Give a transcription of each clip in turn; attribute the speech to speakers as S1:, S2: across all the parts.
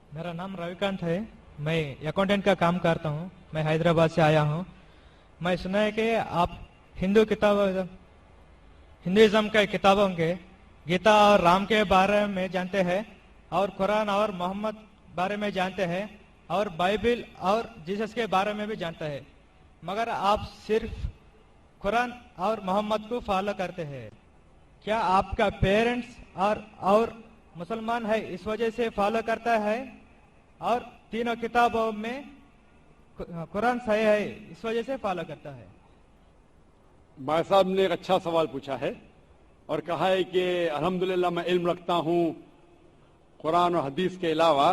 S1: मेरा नाम रविकांत है। मैं अकाउंटेंट का काम करता हूँ। मैं हैदराबाद से आया हूँ। मैं सुना है कि आप हिंदुइज्म के किताबों के गीता और राम के बारे में जानते हैं, और कुरान और मोहम्मद बारे में जानते हैं, और बाइबल और जीसस के बारे में भी जानते हैं, मगर आप सिर्फ कुरान और मोहम्मद को फॉलो करते हैं। क्या आपका पेरेंट्स और मुसलमान है इस वजह से फॉलो करता है, और तीनों किताबों में कुरान सही है इस वजह से फॉलो करता है?
S2: भाई साहब ने एक अच्छा सवाल पूछा है और कहा है कि अल्हम्दुलिल्लाह मैं इल्म रखता हूँ कुरान और हदीस के अलावा,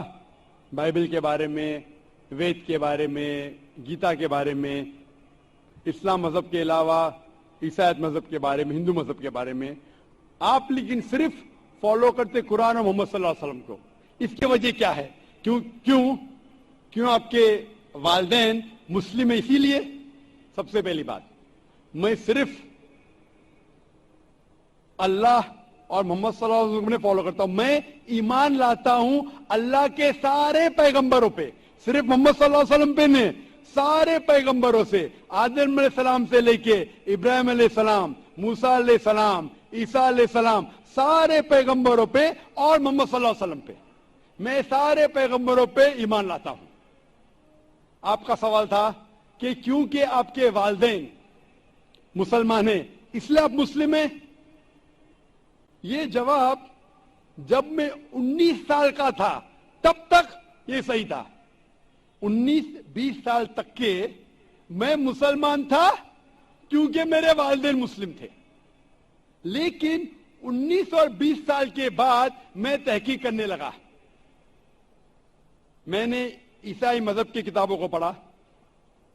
S2: बाइबल के बारे में, वेद के बारे में, गीता के बारे में, इस्लाम मजहब के अलावा ईसाईयत मजहब के बारे में, हिंदू मजहब के बारे में। आप लेकिन सिर्फ फॉलो करते कुरान और मोहम्मद सल्लल्लाहु अलैहि वसल्लम को। इसकी वजह क्या है? क्यों आपके वालिदैन मुस्लिम है इसीलिए? सबसे पहली बात, मैं सिर्फ अल्लाह और मोहम्मद सल्लल्लाहु अलैहि वसल्लम ने फॉलो करता हूं। मैं ईमान लाता हूं अल्लाह के सारे पैगंबरों पे, सिर्फ मोहम्मद सल्लल्लाहु अलैहि वसल्लम पे नहीं, सारे पैगंबरों से, आदम अलैहिस्सलाम से लेके इब्राहिम अलैहिस्सलाम, मूसा अलैहिस्सलाम, ईसा अलैहिस्सलाम, सारे पैगंबरों पे और मोहम्मद सल्लल्लाहु अलैहि वसल्लम पे, मैं सारे पैगंबरों पे ईमान लाता हूं। आपका सवाल था कि क्योंकि आपके वालिदैन मुसलमान हैं इसलिए आप मुस्लिम हैं। ये जवाब जब मैं 19 साल का था तब तक ये सही था। 19-20 साल तक के मैं मुसलमान था क्योंकि मेरे वालिदैन मुस्लिम थे। लेकिन 19 और 20 साल के बाद मैं तहकीक करने लगा। मैंने ईसाई मजहब की किताबों को पढ़ा,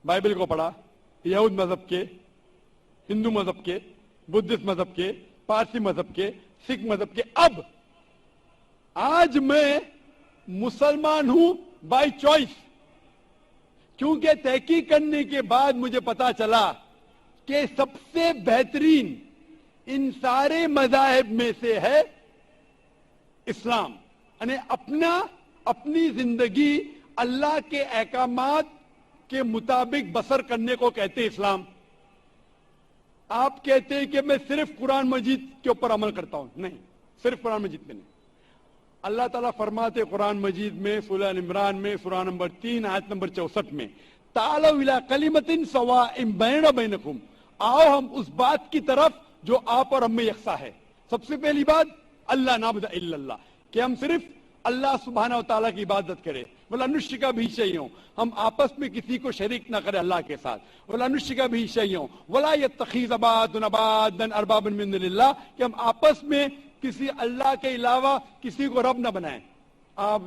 S2: बाइबल को पढ़ा, यहूद मजहब के, हिंदू मजहब के, बुद्धिस्ट मजहब के, पारसी मजहब के, सिख मजहब के। अब आज मैं मुसलमान हूं बाय चॉइस, क्योंकि तहकीक करने के बाद मुझे पता चला कि सबसे बेहतरीन इन सारे मज़ाहिब में से है इस्लाम। यानी अपनी जिंदगी अल्लाह के अहकामात के मुताबिक बसर करने को कहते हैं इस्लाम। आप कहते हैं कि मैं सिर्फ कुरान मजीद के ऊपर अमल करता हूं। नहीं, सिर्फ कुरान मजीद में नहीं। अल्लाह ताला फरमाते कुरान मजीद में सूरह इमरान में सूरह नंबर 3 आयत नंबर 64 में, तालौ इला कलिमतिन सवाइम बैना बैनकुम, आओ हम उस बात की तरफ जो आप और हम में यकसा है। सबसे पहली बात अल्लाह नाबुद इल्लल्लाह, कि हम सिर्फ अल्लाह सुब्हानहू व तआला की इबादत करें। वला नुश्रिका बिही शैअन, हम आपस में किसी को शरीक ना करें अल्लाह के साथ। वला नुश्रिका बिही शैअन वला यत्तखिज़ बादुन अरबाबन मिन दुनिल्लाह, कि हम आपस में किसी अल्लाह के अलावा किसी को रब ना बनाएं। आप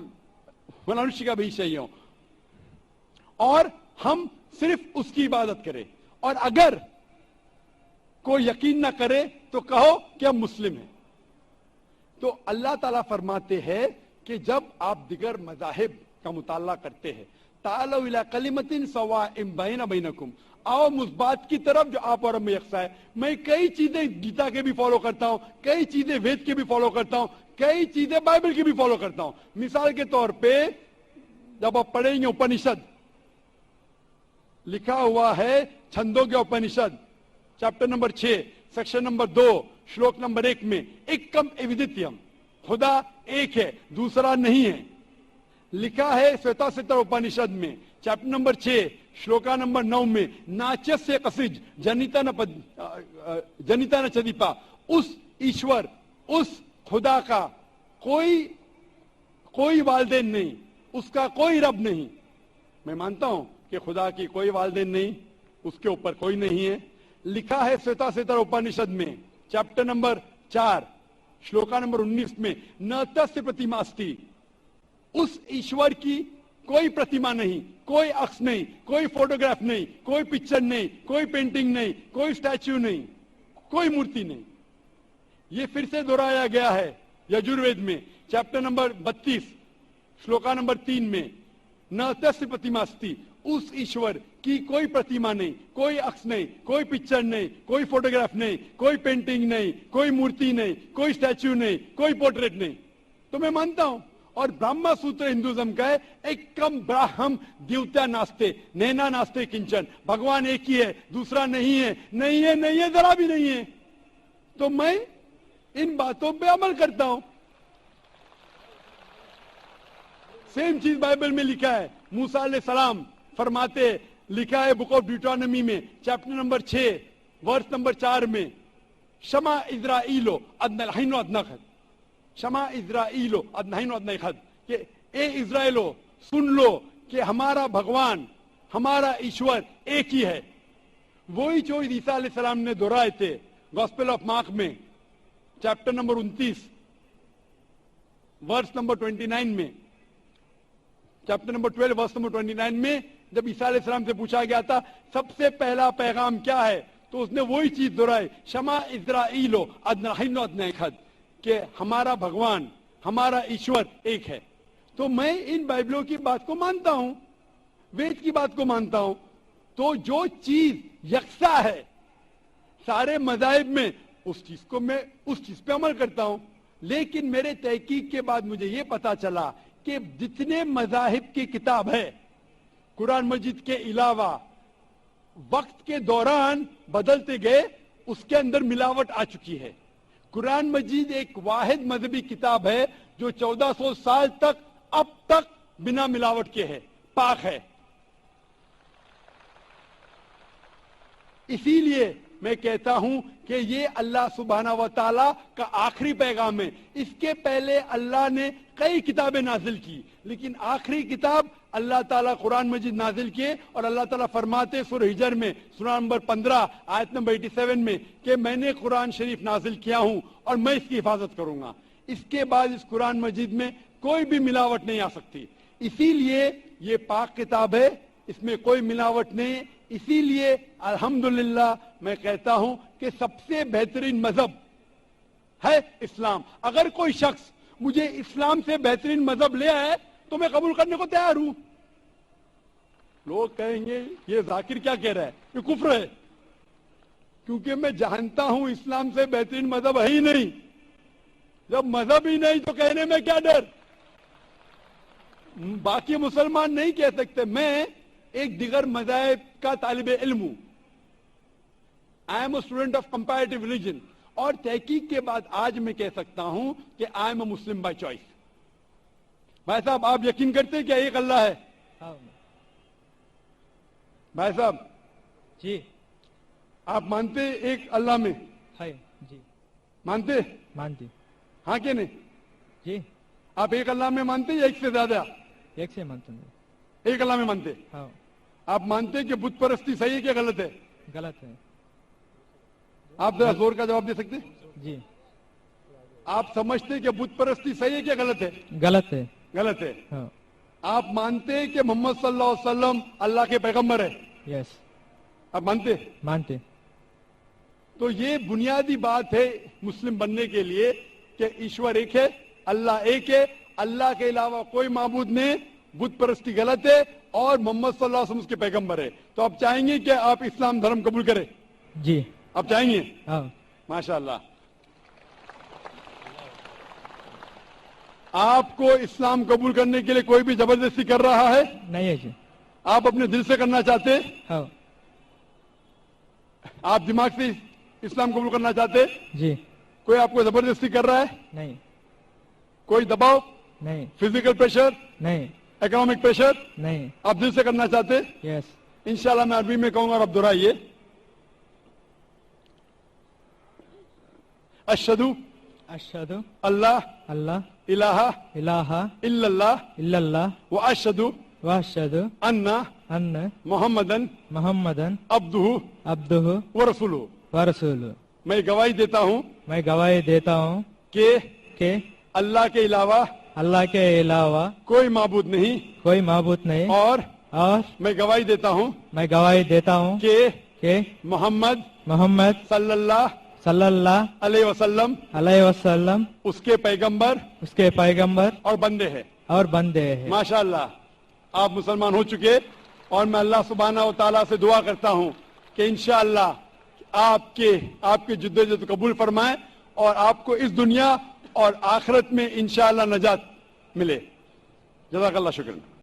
S2: वला नुश्रिका बिही शैअन, और हम सिर्फ उसकी इबादत करें। और अगर कोई यकीन ना करे तो कहो कि हम मुस्लिम हैं। तो अल्लाह ताला फरमाते हैं कि जब आप दिगर मज़ाहिब का मुताला करते हैं, तालौ इला कलिमतिन सवाइम बैना बैनकुम, आओ उस बात की तरफ जो आप और में यकसा है। मैं कई चीजें गीता के भी फॉलो करता हूं, कई चीजें वेद के भी फॉलो करता हूं, कई चीजें बाइबल की भी फॉलो करता हूं। मिसाल के तौर पे जब आप पढ़ेंगे उपनिषद, लिखा हुआ है छंदों के उपनिषद चैप्टर नंबर 6 सेक्शन नंबर 2 श्लोक नंबर 1 में, एकम एविदित्यम, खुदा एक है दूसरा नहीं है। लिखा है श्वेताश्वतर उपनिषद में चैप्टर नंबर 6 श्लोका नंबर 9 में, नाचस्य कसिज जनिता न चदीपा, उस ईश्वर, उस खुदा का कोई वालिदैन नहीं, उसका कोई रब नहीं। मैं मानता हूं कि खुदा की कोई वालिदैन नहीं, उसके ऊपर कोई नहीं है। लिखा है श्वेताश्वतर उपनिषद में चैप्टर नंबर 4 श्लोका नंबर 19 में, न तस्य प्रतिमा अस्ति, उस ईश्वर की कोई प्रतिमा नहीं, कोई अक्ष नहीं, कोई फोटोग्राफ नहीं, कोई पिक्चर नहीं, कोई पेंटिंग नहीं, कोई स्टैच्यू नहीं, कोई मूर्ति नहीं। ये फिर से दोहराया गया है यजुर्वेद में चैप्टर नंबर 32 श्लोका नंबर 3 में, न तस्य प्रतिमा अस्ति, उस ईश्वर की कोई प्रतिमा नहीं, कोई अक्ष नहीं, कोई पिक्चर नहीं, कोई फोटोग्राफ नहीं, कोई पेंटिंग नहीं, कोई मूर्ति नहीं, कोई स्टैच्यू नहीं, कोई पोर्ट्रेट नहीं। तो मैं मानता हूं और ब्रह्म सूत्र हिंदुज्म का है एकम ब्राह्म द्वितीय नास्ते नैना नास्ते किंचन, भगवान एक ही है, दूसरा नहीं है, नहीं है, नहीं है, जरा भी नहीं है। तो मैं इन बातों पे अमल करता हूं। सेम चीज बाइबल में लिखा है। मूसा अलैहिस्सलाम फरमाते, लिखा है बुक ऑफ ड्यूटोनॉमी में चैप्टर नंबर 6 वर्स नंबर 4 में, शमा इज़राइलो अदनहीनो अदनखद, शमा इज़राइलो अदनहीनो अदनखद, कि ए इज़राइलो सुन लो कि हमारा भगवान, हमारा ईश्वर एक ही है। वही जो ईसा अलैहिस्सलाम ने दोहराए थे गॉस्पेल ऑफ मार्क में चैप्टर नंबर 29 वर्स नंबर 29 में, चैप्टर नंबर 12 वर्स नंबर 29 में, जब ईसा अलैहिस्सलाम से पूछा गया था सबसे पहला पैगाम क्या है, तो उसने वही चीज दोहराई, शमा इज़राइलो अदनहीनो अदनखद, कि हमारा भगवान, हमारा ईश्वर एक है। तो मैं इन बाइबलों की बात को मानता हूं, वेद की बात को मानता हूं। तो जो चीज यकसा है सारे मज़ाहिब में, उस चीज को मैं उस चीज पे अमल करता हूं। लेकिन मेरे तहकीक के बाद मुझे ये पता चला कि जितने मज़ाहिब की किताब है कुरान मजीद के अलावा वक्त के दौरान बदलते गए, उसके अंदर मिलावट आ चुकी है। कुरान मजीद एक वाहिद मजहबी किताब है जो 1400 साल तक अब तक बिना मिलावट के है, पाक है। इसीलिए मैं कहता हूं कि ये अल्लाह सुब्हाना व तआला का आखिरी पैगाम है। इसके पहले अल्लाह ने कई किताबें नाजिल की, लेकिन आखिरी किताब अल्लाह ताला कुरान मजीद नाजिल किए। और अल्लाह ताला फरमाते सूरह हिजर में सूरह नंबर 15 आयत नंबर 87 में कि मैंने कुरान शरीफ नाजिल किया हूं और मैं इसकी हिफाजत करूंगा। इसके बाद इस कुरान मजीद में कोई भी मिलावट नहीं आ सकती। इसीलिए ये पाक किताब है, इसमें कोई मिलावट नहीं। इसीलिए अल्हम्दुलिल्लाह मैं कहता हूं कि सबसे बेहतरीन मजहब है इस्लाम। अगर कोई शख्स मुझे इस्लाम से बेहतरीन मजहब ले आए तो मैं कबूल करने को तैयार हूं। लोग कहेंगे ये जाकिर क्या कह रहा है, ये कुफ्र है, क्योंकि मैं जानता हूं इस्लाम से बेहतरीन मजहब है ही नहीं। जब मजहब ही नहीं तो कहने में क्या डर। बाकी मुसलमान नहीं कह सकते। मैं एक दिगर मज़ाहिब का तालिब इल्म हूं। I am a student of comparative religion, और तहकीक के बाद आज मैं कह सकता हूं कि I am a Muslim by choice. भाई साहब, आप यकीन करते हैं क्या एक अल्लाह है? भाई साहब
S1: जी,
S2: आप मानते एक अल्लाह में
S1: है? जी
S2: मानते?
S1: मानती।
S2: हाँ कि नहीं?
S1: जी,
S2: आप एक अल्लाह में मानते या एक से ज्यादा?
S1: एक से मानते हैं।
S2: एक अल्लाह में मानते?
S1: हाँ।
S2: आप मानते हैं कि बुत परस्ती सही है क्या गलत है?
S1: गलत है।
S2: आप जरा जोर का जवाब दे सकते?
S1: जी।
S2: आप समझते हैं कि बुत परस्ती सही है क्या गलत है?
S1: गलत है।
S2: गलत है।
S1: हाँ।
S2: आप मानते हैं कि मोहम्मद सल्लल्लाहु अलैहि वसल्लम अल्लाह के पैगंबर है?
S1: यस।
S2: आप मानते?
S1: मानते।
S2: तो ये बुनियादी बात है मुस्लिम बनने के लिए कि ईश्वर एक है, अल्लाह एक है, अल्लाह के अलावा कोई माबूद नहीं, बुत परस्ती गलत है और मोहम्मद सल्लल्लाहु अलैहि वसल्लम उसके पैगंबर है। तो आप चाहेंगे कि आप इस्लाम धर्म कबूल करें?
S1: जी।
S2: आप चाहेंगे?
S1: हाँ।
S2: माशाअल्लाह। आपको इस्लाम कबूल करने के लिए कोई भी जबरदस्ती कर रहा है?
S1: नहीं है जी।
S2: आप अपने दिल से करना चाहते हैं?
S1: हाँ।
S2: आप दिमाग से इस्लाम कबूल करना चाहते हैं?
S1: जी।
S2: कोई आपको जबरदस्ती कर रहा है?
S1: नहीं।
S2: कोई दबाव?
S1: नहीं।
S2: Physical pressure?
S1: नहीं।
S2: Economic pressure?
S1: नहीं।
S2: आप दिल से करना चाहते हैं?
S1: यस।
S2: इंशाल्लाह मैं अरबी में कहूंगा और आप दोहराइए। अशहदु
S1: अशहदु
S2: अल्लाह
S1: अल्लाह
S2: इलाहा
S1: इलाहा
S2: इल्लल्लाह
S1: इल्लल्लाह
S2: व अशहदु
S1: व अशहदु
S2: अन्ना
S1: अन्न
S2: मोहम्मदन
S1: मुहम्मदन
S2: अब्दुहु
S1: अब्दुहु
S2: व रसूलुहु।
S1: व रसूलुहु।
S2: मैं गवाही देता हूं
S1: मैं गवाही देता हूँ
S2: कि
S1: अल्लाह के अलावा
S2: कोई माबूद नहीं
S1: कोई माबूद नहीं,
S2: और
S1: मैं गवाही देता हूँ
S2: कि मोहम्मद सल्लल्लाहु अलैहि वसल्लम उसके पैगंबर और बंदे हैं। माशाअल्लाह आप मुसलमान हो चुके, और मैं अल्लाह सुब्हानहू व तआला से दुआ करता हूं कि इंशाअल्लाह आपके जिद्दोजहद कबूल फरमाए और आपको इस दुनिया और आखिरत में इंशाअल्लाह नजात ملے. جزاک اللہ شکرن.